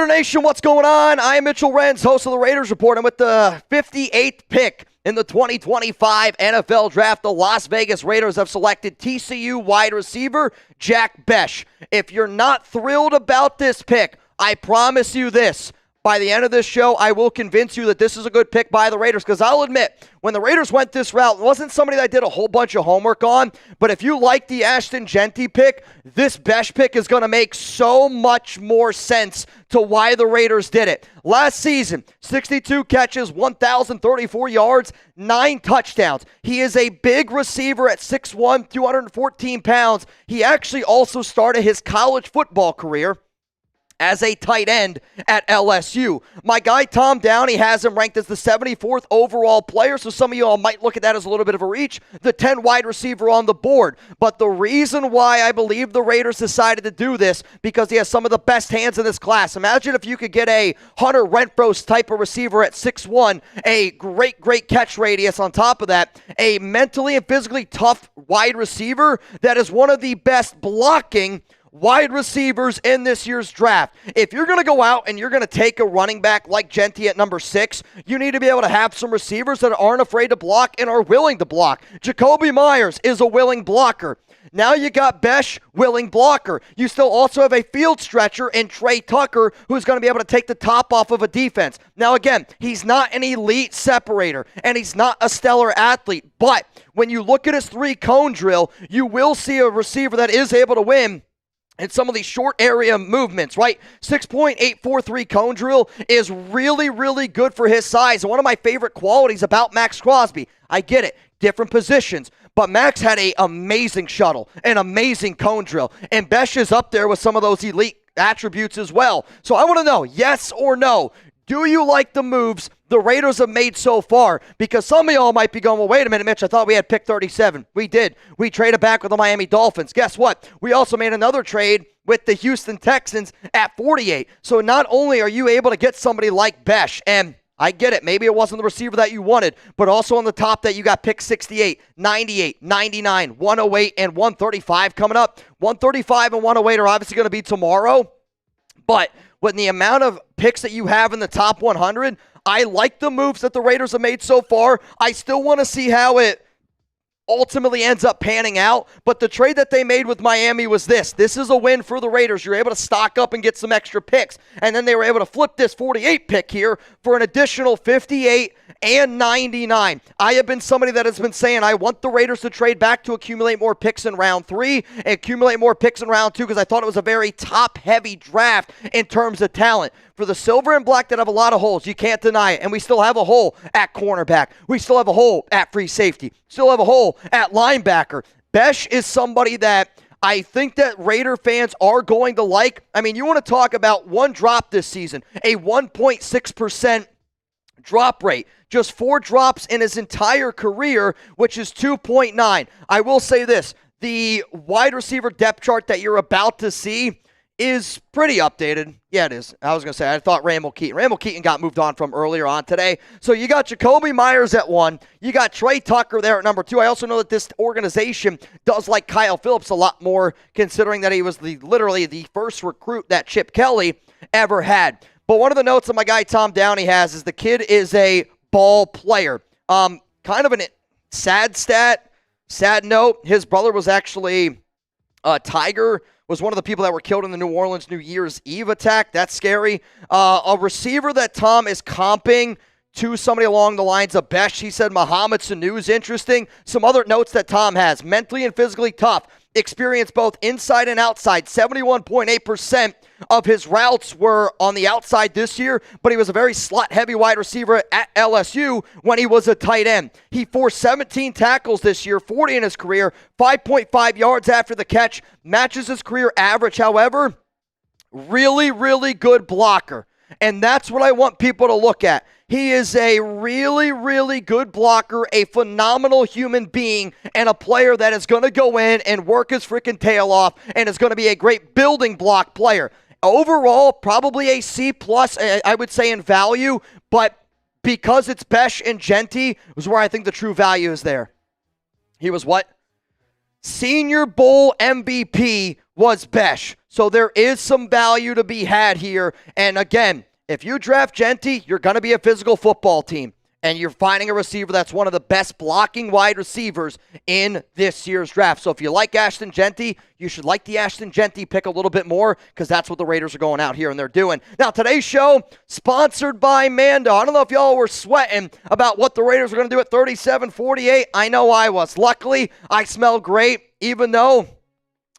Raider Nation, what's going on? I am Mitchell Renz, host of the Raiders Report, and with the 58th pick in the 2025 NFL Draft, the Las Vegas Raiders have selected TCU wide receiver Jack Bech. If you're not thrilled about this pick, I promise you this. By the end of this show, I will convince you that this is a good pick by the Raiders, because I'll admit, when the Raiders went this route, it wasn't somebody that I did a whole bunch of homework on, but if you like the Ashton Jeany pick, this Bech pick is going to make so much more sense to why the Raiders did it. Last season, 62 catches, 1,034 yards, 9 touchdowns. He is a big receiver at 6'1", 214 pounds. He actually also started his college football career as a tight end at LSU. My guy Tom Downey has him ranked as the 74th overall player, so some of you all might look at that as a little bit of a reach. The 10 wide receiver on the board. But the reason why I believe the Raiders decided to do this, because he has some of the best hands in this class. Imagine if you could get a Hunter Renfrow type of receiver at 6'1", a great catch radius on top of that, a mentally and physically tough wide receiver that is one of the best blocking wide receivers in this year's draft. If you're going to go out and you're going to take a running back like Jeany at number 6, you need to be able to have some receivers that aren't afraid to block and are willing to block. Jacoby Myers is a willing blocker. Now you got Bech, willing blocker. You still also have a field stretcher in Trey Tucker, who's going to be able to take the top off of a defense. Now again, he's not an elite separator, and he's not a stellar athlete, but when you look at his 3-cone drill, you will see a receiver that is able to win and some of these short area movements, right? 6.843 cone drill is really good for his size. And one of my favorite qualities about Max Crosby, I get it, different positions, but Max had an amazing shuttle, an amazing cone drill, and Bech is up there with some of those elite attributes as well. So I want to know, yes or no, do you like the moves the Raiders have made so far? Because some of y'all might be going, well, wait a minute, Mitch, I thought we had pick 37. We did. We traded back with the Miami Dolphins. Guess what? We also made another trade with the Houston Texans at 48. So not only are you able to get somebody like Bech, and I get it, maybe it wasn't the receiver that you wanted, but also on the top that you got pick 68, 98, 99, 108, and 135 coming up. 135 and 108 are obviously going to be tomorrow, but with the amount of picks that you have in the top 100, I like the moves that the Raiders have made so far. I still want to see how it ultimately ends up panning out, but the trade that they made with Miami was this. This is a win for the Raiders. You're able to stock up and get some extra picks, and then they were able to flip this 48 pick here for an additional 58 and 99. I have been somebody that has been saying I want the Raiders to trade back to accumulate more picks in round 3 and accumulate more picks in round 2, because I thought it was a very top-heavy draft in terms of talent. For the silver and black that have a lot of holes, you can't deny it. And we still have a hole at cornerback. We still have a hole at free safety. Still have a hole at linebacker. Bech is somebody that I think that Raider fans are going to like. I mean, you want to talk about one drop this season, a 1.6% drop rate. Just 4 drops in his entire career, which is 2.9. I will say this, the wide receiver depth chart that you're about to see is pretty updated. Yeah, it is. I was going to say, I thought Randall Keaton got moved on from earlier on today. So you got Jacoby Myers at 1. You got Trey Tucker there at number 2. I also know that this organization does like Kyle Phillips a lot more, considering that he was literally the first recruit that Chip Kelly ever had. But one of the notes that my guy Tom Downey has is the kid is a ball player. Kind of a sad note. His brother was actually a Tiger, was one of the people that were killed in the New Orleans New Year's Eve attack. That's scary. A receiver that Tom is comping to somebody along the lines of Bech. He said Mohamed Sanu is interesting. Some other notes that Tom has. Mentally and physically tough. Experience both inside and outside. 71.8% of his routes were on the outside this year, but he was a very slot-heavy wide receiver at LSU when he was a tight end. He forced 17 tackles this year, 40 in his career, 5.5 yards after the catch, matches his career average. However, really good blocker, and that's what I want people to look at. He is a really good blocker, a phenomenal human being, and a player that is going to go in and work his freaking tail off and is going to be a great building block player. Overall, probably a C+, I would say, in value, but because it's Bech and Jeany is where I think the true value is there. He was what? Senior Bowl MVP was Bech. So there is some value to be had here. And again, if you draft Jeany, you're going to be a physical football team. And you're finding a receiver that's one of the best blocking wide receivers in this year's draft. So if you like Ashton Jeany, you should like the Ashton Jeany pick a little bit more, because that's what the Raiders are going out here and they're doing. Now, today's show, sponsored by Mando. I don't know if y'all were sweating about what the Raiders are going to do at 37-48. I know I was. Luckily, I smell great, even though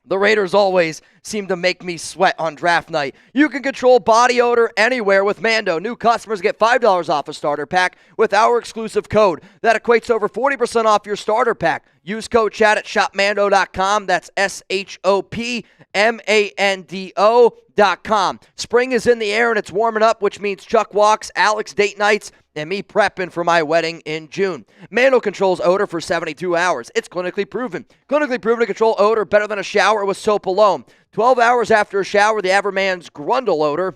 the Raiders always seem to make me sweat on draft night. You can control body odor anywhere with Mando. New customers get $5 off a starter pack with our exclusive code. That equates to over 40% off your starter pack. Use code chat at shopmando.com. That's shopmando.com. Spring is in the air and it's warming up, which means Chuck walks, Alex date nights, and me prepping for my wedding in June. Mando controls odor for 72 hours. It's clinically proven. Clinically proven to control odor better than a shower with soap alone. 12 hours after a shower, the average man's grundle odor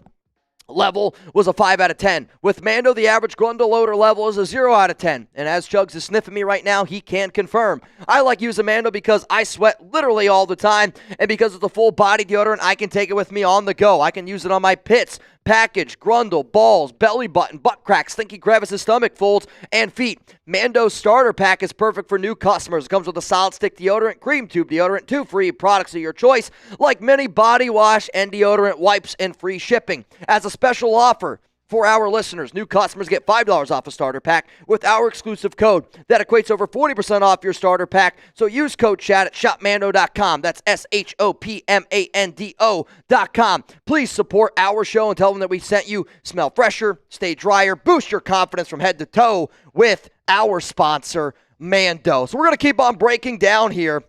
level was a 5 out of 10. With Mando, the average grundle odor level is a 0 out of 10. And as Chugs is sniffing me right now, he can confirm. I like using Mando because I sweat literally all the time, and because it's a full body deodorant, I can take it with me on the go. I can use it on my pits, package, grundle, balls, belly button, butt cracks, stinky crevices, stomach folds, and feet. Mando's starter pack is perfect for new customers. It comes with a solid stick deodorant, cream tube deodorant, 2 free products of your choice, like mini body wash and deodorant wipes, and free shipping. As a special offer for our listeners, new customers get $5 off a starter pack with our exclusive code. That equates to over 40% off your starter pack. So use code chat at shopmando.com. That's shopmando.com. Please support our show and tell them that we sent you. Smell fresher, stay drier, boost your confidence from head to toe with our sponsor, Mando. So we're going to keep on breaking down here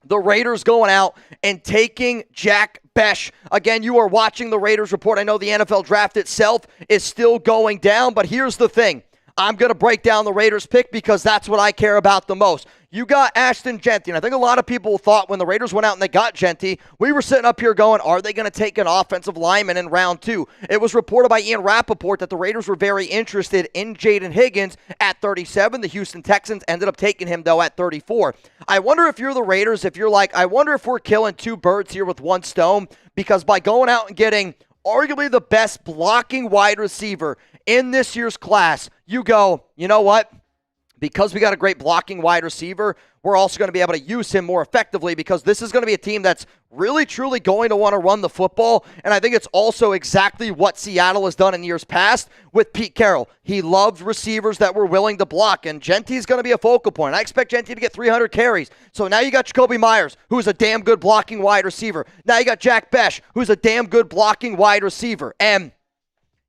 the Raiders going out and taking Jack Bech. Again, you are watching the Raiders Report. I know the NFL draft itself is still going down, but here's the thing. I'm going to break down the Raiders pick because that's what I care about the most. You got Ashton Jeany, and I think a lot of people thought when the Raiders went out and they got Jeany, we were sitting up here going, are they going to take an offensive lineman in round 2? It was reported by Ian Rappaport that the Raiders were very interested in Jaden Higgins at 37. The Houston Texans ended up taking him, though, at 34. I wonder if you're the Raiders, if you're like, I wonder if we're killing 2 birds here with 1 stone, because by going out and getting arguably the best blocking wide receiver in this year's class, you go, you know what? Because we got a great blocking wide receiver, we're also going to be able to use him more effectively, because this is going to be a team that's really, truly going to want to run the football. And I think it's also exactly what Seattle has done in years past with Pete Carroll. He loved receivers that were willing to block, and Jeany's going to be a focal point. I expect Jeany to get 300 carries. So now you got Jakobi Meyers, who's a damn good blocking wide receiver. Now you got Jack Bech, who's a damn good blocking wide receiver. And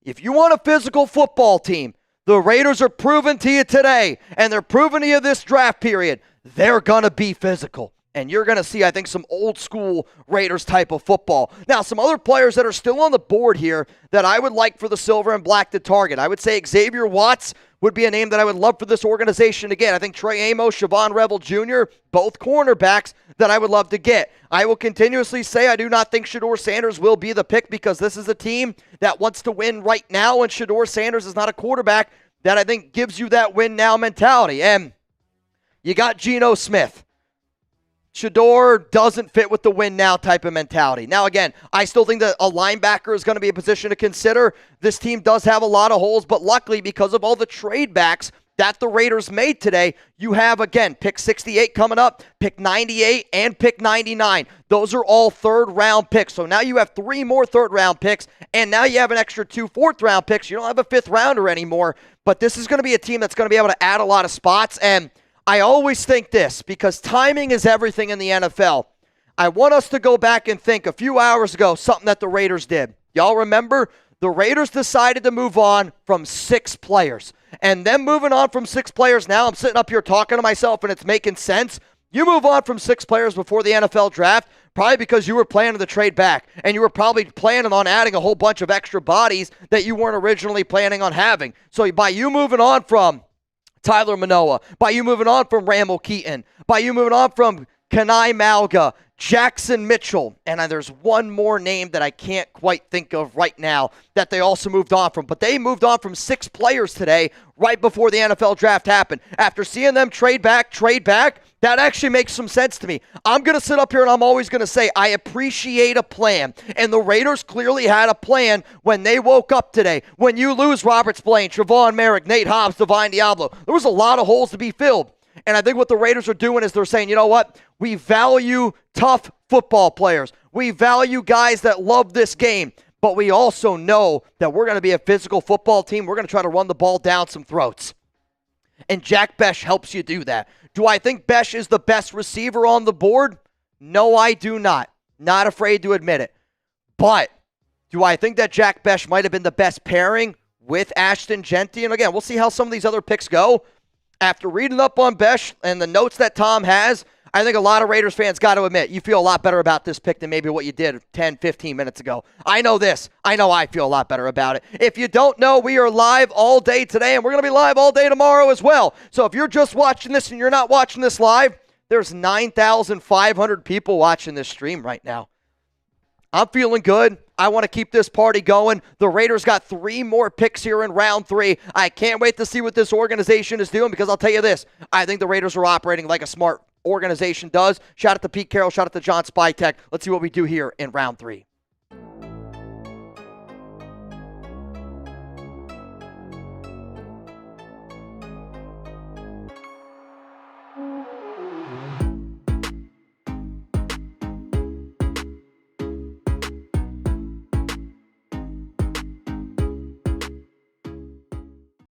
if you want a physical football team, the Raiders are proving to you today, and they're proving to you this draft period, they're going to be physical. And you're going to see, I think, some old school Raiders type of football. Now, some other players that are still on the board here that I would like for the Silver and Black to target. I would say Xavier Watts would be a name that I would love for this organization to get. I think Trey Amos, Siobhan Revel Jr., both cornerbacks that I would love to get. I will continuously say I do not think Shedeur Sanders will be the pick, because this is a team that wants to win right now, and Shedeur Sanders is not a quarterback that I think gives you that win now mentality. And you got Geno Smith. Shedeur doesn't fit with the win now type of mentality. Now, again, I still think that a linebacker is going to be a position to consider. This team does have a lot of holes, but luckily, because of all the trade backs that the Raiders made today, you have, again, pick 68 coming up, pick 98, and pick 99. Those are all third-round picks. So now you have 3 more third-round picks, and now you have an extra 2 fourth-round picks. You don't have a fifth-rounder anymore, but this is going to be a team that's going to be able to add a lot of spots. And I always think this, because timing is everything in the NFL. I want us to go back and think a few hours ago, something that the Raiders did. Y'all remember? The Raiders decided to move on from 6 players. And them moving on from 6 players, now I'm sitting up here talking to myself and it's making sense. You move on from 6 players before the NFL draft, probably because you were planning to trade back. And you were probably planning on adding a whole bunch of extra bodies that you weren't originally planning on having. So by you moving on from Tyler Manoa, by you moving on from Randall Keaton, by you moving on from Kenai Malga, Jackson Mitchell, and there's one more name that I can't quite think of right now that they also moved on from. But they moved on from 6 players today right before the NFL draft happened. After seeing them trade back, that actually makes some sense to me. I'm going to sit up here and I'm always going to say I appreciate a plan. And the Raiders clearly had a plan when they woke up today. When you lose Robert Spillane, Trevon Merrick, Nate Hobbs, Divine Diablo, there was a lot of holes to be filled. And I think what the Raiders are doing is they're saying, you know what? We value tough football players. We value guys that love this game. But we also know that we're going to be a physical football team. We're going to try to run the ball down some throats. And Jack Bech helps you do that. Do I think Bech is the best receiver on the board? No, I do not. Not afraid to admit it. But do I think that Jack Bech might have been the best pairing with Ashton Jeany? And again, we'll see how some of these other picks go. After reading up on Bech and the notes that Tom has, I think a lot of Raiders fans got to admit, you feel a lot better about this pick than maybe what you did 10, 15 minutes ago. I know this. I know I feel a lot better about it. If you don't know, we are live all day today, and we're going to be live all day tomorrow as well. So if you're just watching this and you're not watching this live, there's 9,500 people watching this stream right now. I'm feeling good. I want to keep this party going. The Raiders got 3 more picks here in round 3. I can't wait to see what this organization is doing because I'll tell you this. I think the Raiders are operating like a smart organization does. Shout out to Pete Carroll. Shout out to John Spytek. Let's see what we do here in round 3.